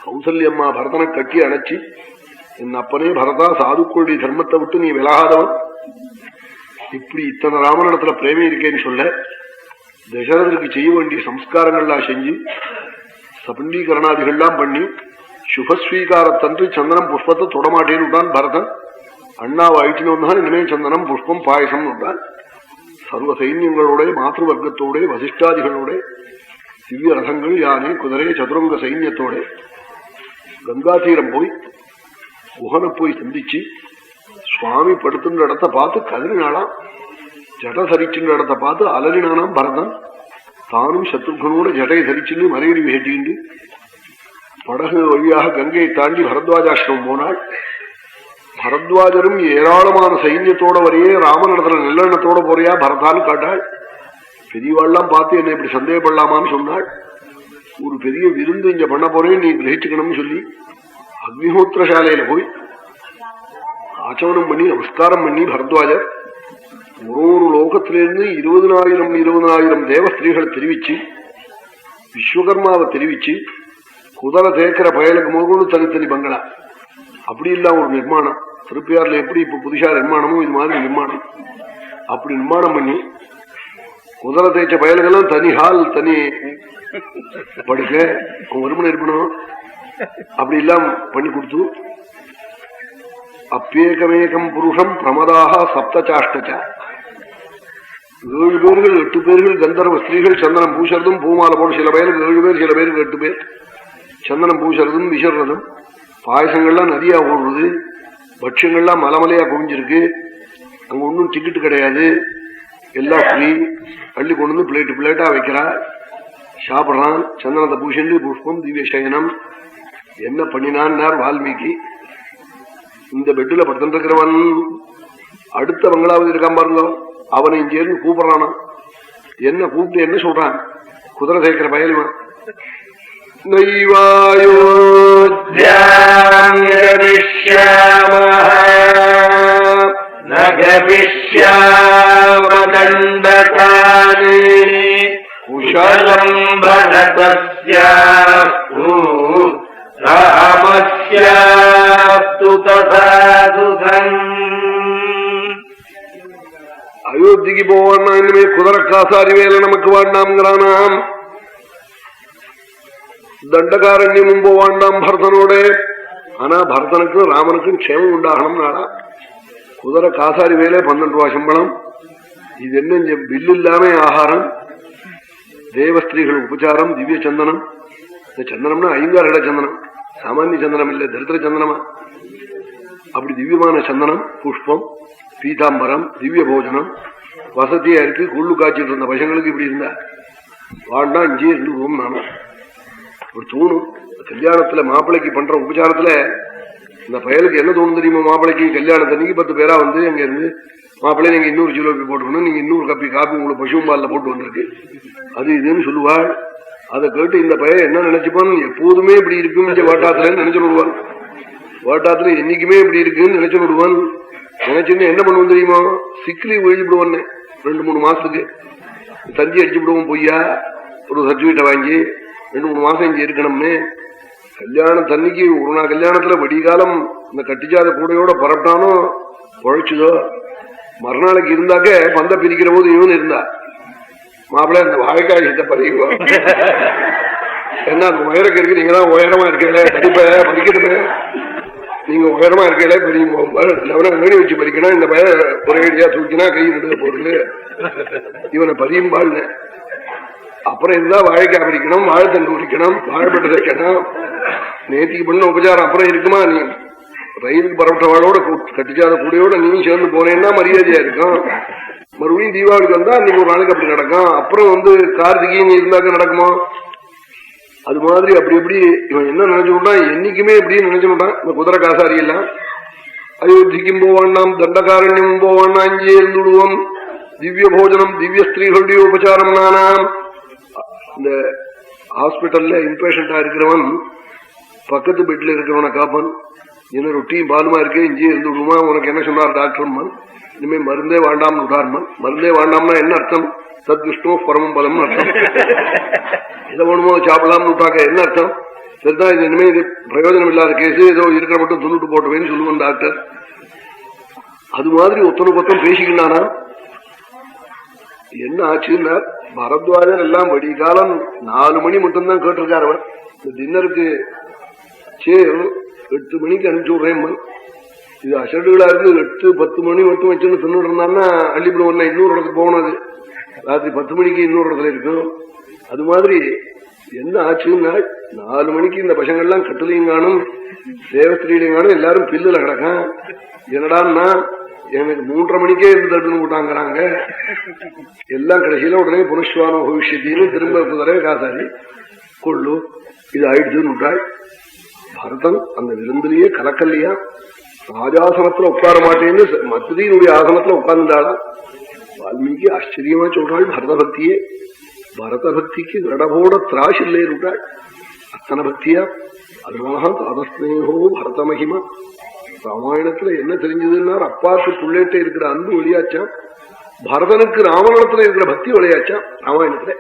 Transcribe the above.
கௌசல்யம்மா பரதனை கட்டி அணைச்சி, என் அப்பனே பரதா, சாதுக்களுடைய தர்மத்தை விட்டு நீ விலகாதவன், இப்படி இத்தனை ராமனிடத்துல பிரேமி இருக்கேன்னு சொல்ல தசரதற்கு செய்ய வேண்டிய சம்ஸ்காரங்கள்லாம் செஞ்சு சபண்டீகரணாதிகள்லாம் பண்ணி சுபஸ்வீகாரத்தன்று சந்தனம் புஷ்பத்தை தொடமாட்டேன்னு விட்டான் பரதன். அண்ணாவை அழிச்சுன்னு வந்தான். இனிமே சந்தனம் புஷ்பம் பாயசம் விட்டான். சர்வ சைன்யங்களோட மாத்திரு வர்க்கத்தோட வசிஷ்டாதிகளோட திவ்ய ரசங்கள் யானை குதிரை சதுரங்க சைன்யத்தோட கங்கா தீரம் போய் குஹனை போய் சந்திச்சு சுவாமி படுத்துன்ற இடத்த பார்த்து கதறினாளாம். ஜட சரிச்சுன்ற இடத்த பார்த்து அலறினானாம் பரதன். தானும் சத்ருகனோட ஜடையை சரிச்சுன்னு மறையடி வேட்டிண்டு படகு வழியாக கங்கையை தாண்டி பரத்வாஜாசிரமம் போனாள். பரத்வாஜரும் ஏராளமான சைன்யத்தோட வரையே ராமனிடத்துல நல்லெண்ணத்தோட போறியா பரதான்னு காட்டாள். பெரியவாள்லாம் பார்த்து என்னை இப்படி சந்தேகப்படலாமான்னு சொன்னாள். ஒரு பெரிய விருந்து இங்க பண்ண போறேன், நீ கிரகிச்சுக்கணும்னு சொல்லி அக்னிஹோத்திரசாலையில போய் ஆச்சமனம் பண்ணி நமஸ்காரம் பண்ணி பரத்வாஜர் ஒரு லோகத்திலிருந்து 20,000 தேவஸ்திரீகளை தெரிவிச்சு விஸ்வகர்மாவை தெரிவிச்சு குதிரை தேக்கிற பயலுக்கு முதற்கொண்டு தனித்தனி பங்களா அப்படி இல்லாம ஒரு நிர்மாணம். திருப்பியார்ல எப்படி இப்ப புதுசா நிர்மாணமும் இது மாதிரி நிர்மாணம் அப்படி நிர்மாணம் பண்ணி குதிரை தேய்ச்ச பயல்களும் தனி ஹால் தனி படுக்க வருமானம் இருக்கணும் அப்படி எல்லாம் பண்ணி கொடுத்து அப்பேகமேகம் புருஷம் பிரமதாக சப்தச்சாஷ்டச்ச 7 பேர்கள் 8 பேர்கள் கந்தர்வ ஸ்திரீகள் சந்தனம் பூசறதும் பூமாலை போட சில பேருக்கு 7 பேர் சில பேருக்கு 8 பேர் சந்தனம் பூசறதும் விசர்றதும் பாயசங்கள்லாம் நிறையா ஓடுறது பட்சியங்கள்லாம் மலமலையா குவிஞ்சிருக்கு. அங்க ஒன்றும் டிக்கெட்டு கிடையாது, எல்லாம் ஃப்ரீ. அள்ளி கொண்டு வந்து பிளேட்டா வைக்கிறா, சாப்பிட்றான். சந்தனத்தை பூஷண்டு புஷ்பம் திவ்ய சயனம் என்ன பண்ணினான்னார் வால்மீகி. இந்த பெட்டுல படுத்துருக்கிறவன் அடுத்த பங்களாவது இருக்கான் பாருங்க, அவனை இங்கேருந்து கூப்பிடுறானா. என்ன கூப்பிட்டு என்ன சொல்றான்? குதிரை சேர்க்கிற பயலுவான். குஷலம் பரதஸ்யாஸ்து ராமஸ்யாஸ்து ததா சுகம். அயோத்திக்கு போவான்னா இனிமே குதிரை காசாரி வேலை நமக்கு வேண்டாம்ங்கிறானாம். தண்டகாரண்யமும் போவாண்டாம் பரதனோட. ஆனா பரதனுக்கும் ராமனுக்கும் க்ஷேமம் உண்டாகணும் நாடா. குதிரை காசாரி வேலை 12 ரூபா சம்பளம். இது என்ன பில்லு இல்லாம ஆகாரம், தேவஸ்திரீகள் உபச்சாரம், திவ்ய சந்தனம். இந்த சந்தனம்னா 5 இட சந்தனம், சாமானிய சந்தனம் இல்ல, தரித்திர சந்தனமா. அப்படி திவ்யமான சந்தனம், புஷ்பம், பீதாம்பரம், திவ்ய போஜனம், வசதியா இருக்கு. குள்ளு காய்ச்சிட்டு இருந்த பசங்களுக்கு இப்படி இருந்தா வாண்டா இங்கே இருந்து போகும். நானும் ஒரு தோணும். கல்யாணத்துல மாப்பிள்ளைக்கு பண்ற உபச்சாரத்துல இந்த பயலுக்கு என்ன தோணும் தெரியுமா? மாப்பிள்ளைக்கு கல்யாணத்தன்னைக்கு 10 பேரா வந்து அங்க இருந்து, மாப்பிள்ளை நீங்க இன்னொரு ஜிலேபி போட்டுக்கணும், நீங்க இன்னொரு காப்பி உங்களுக்கு பசும்பால்ல போட்டு வந்திருக்கு, அது இதுன்னு சொல்லுவாள். அதை கேட்டு இந்த பையன் என்ன நினைச்சுப்பான்? எப்போதுமே இப்படி இருக்கும் வாட்டாத்துல நினைச்சு விடுவான். வாட்டாத்துல என்னைக்குமே இப்படி இருக்குன்னு நினைச்சு விடுவான். நினைச்சுன்னு என்ன பண்ணுவோம் தெரியுமா? சிக்லி எழுதி விடுவான். 2-3 மாசத்துக்கு தஞ்சி அடிச்சு விடுவோம். பொய்யா ஒரு சர்டிபிகேட்டை வாங்கி 2-3 மாசம் இங்க இருக்கணும்னு. கல்யாணம் தண்ணிக்கு ஒரு நாள் கல்யாணத்துல வெடிகாலம் இந்த கட்டிச்சாத கூடையோட பரப்பிட்டானோ பொழைச்சுதோ. மறுநாளைக்கு இருந்தாக்க பந்த பிரிக்கிற போது இவன் இருந்தா மாப்பிள்ள இந்த வாழைக்காயத்தை பதிவோம். என்ன அந்த உயரக்கு இருக்கு, நீங்க தான் உயரமா இருக்கல, படிப்ப படிக்கட்டுமே, நீங்க உயரமா இருக்கல பெரிய வேணி வச்சு படிக்கணும். இந்த பய ஒரே அடியா தூக்கினா கை நடுக்க போறது, இவனை பதியும்பாள். அப்புறம் இருந்தா வாழைக்காய் பறிக்கணும், வாழைத்தண்டு உரிக்கணும், வாழைப்பட்டு தைக்கணும், நேத்திக்கு பண்ண உபச்சாரம் அப்புறம் இருக்குமா? நீ ரயிலுக்கு பரவட்டவாளோட கட்டிச்சாத கூடையோட நீ சேர்ந்து போனேன்னா மரியாதையா இருக்கும். மறுபடியும் தீபாவளிக்கு வந்தா அன்னைக்கு ஒரு நாளைக்கு அப்படி நடக்கும். அப்புறம் வந்து கார்த்திகை இருந்தாக்க நடக்குமா? அது மாதிரி அப்படி எப்படி இவன் என்ன நினைச்சு விட்டான்? என்னைக்குமே எப்படி நினைச்சு விட்டான் இந்த குதிரை காசாரி எல்லாம். அயோத்திக்கும் போவாண்டாம், தண்டகாரண்யமும் போவான்னா, இங்கே இருந்து விடுவோம். திவ்ய போஜனம், திவ்ய ஸ்திரீகளுடைய உபச்சாரம். நானாம் இந்த ஹாஸ்பிட்டல்ல இன்பேஷண்டா இருக்கிறவன் பக்கத்து பெட்ல இருக்கிறவனை காப்பான். என்ன ரொட்டியும் பாலுமா இருக்கே, இங்கே இருந்து விடுமா, உனக்கு என்ன சொன்னார் டாக்டர்? இனிமே மருந்தே வேண்டாம்னு விட்டார்மா. மருந்தே வேண்டாம்னா என்ன அர்த்தம்? சத் விஷ்ணு பரமம் பலம்னு அர்த்தம். எதை வேணுமோ சாப்பிடலாம்னு விட்டாக்க என்ன அர்த்தம்? சரிதான், இது இனிமே இது பிரயோஜனம் இல்லாத கேஸ், ஏதோ இருக்கிற மட்டும் துண்ணுட்டு போட்டுவேன்னு சொல்லுவோம் டாக்டர். அது மாதிரி ஒத்தனுக்கு ஒத்தம் பேசிக்கிட்டானா. என்ன ஆச்சுன்னா பரத்வாஜர் எல்லாம் வடி காலம் 4 மணி மட்டும்தான் கேட்டிருக்காரு. அவர் இந்த டின்னருக்கு 8 மணிக்கு அனுப்பிச்சு விடுறேன். இது அசடுகளா இருந்து 8-10 மணி மட்டும் வச்சுன்னு தின்னுட்டு இருந்தான்னா அள்ளிப்பிடுவோம்ல, இன்னொரு இடத்துக்கு போனது ராத்திரி 10 மணிக்கு இன்னொரு இடத்துல இருக்கும். அது மாதிரி என்ன ஆச்சுன்னா 4 மணிக்கு இந்த பசங்கள்லாம் கட்டுலையும் காணும், தேவஸ்திரீலையும் காணும், எல்லாரும் பில்லுல கிடக்கான். என்னடான்னா எனக்கு 3:30 மணிக்கே இருந்து தட்டுன்னு விட்டாங்கிறாங்க எல்லாம். கடைசியில உடனே புனஸ்வான பவிஷ்யத்தின்னு திரும்ப குதிரை காசாரி கொள்ளு இது ஆயிடுச்சுன்னு விட்டாள். பரதன் அந்த விருந்திலேயே கலக்கல்லையா, ராஜாசனத்துல உட்கார மாட்டேன்னு மத்தியினுடைய ஆசனத்துல உட்கார்ந்துட்டாளா. வால்மீகி ஆச்சரியமா சொல்றாள் பரத பக்தியே. பரத பக்திக்கு கடபோட திராஷ் இல்லைன்னு விட்டாள். அத்தனை பக்தியா. அதனால தாதஸ்னேகோ பரத மகிமா. ராமாயணத்துல என்ன தெரிஞ்சதுன்னா அப்பாக்கு புள்ளேட்ட இருக்கிற அன்பு வெளியாச்சான், பரதனுக்கு ராமனிடத்துல இருக்கிற பக்தி வெளியாச்சான் ராமாயணத்துல.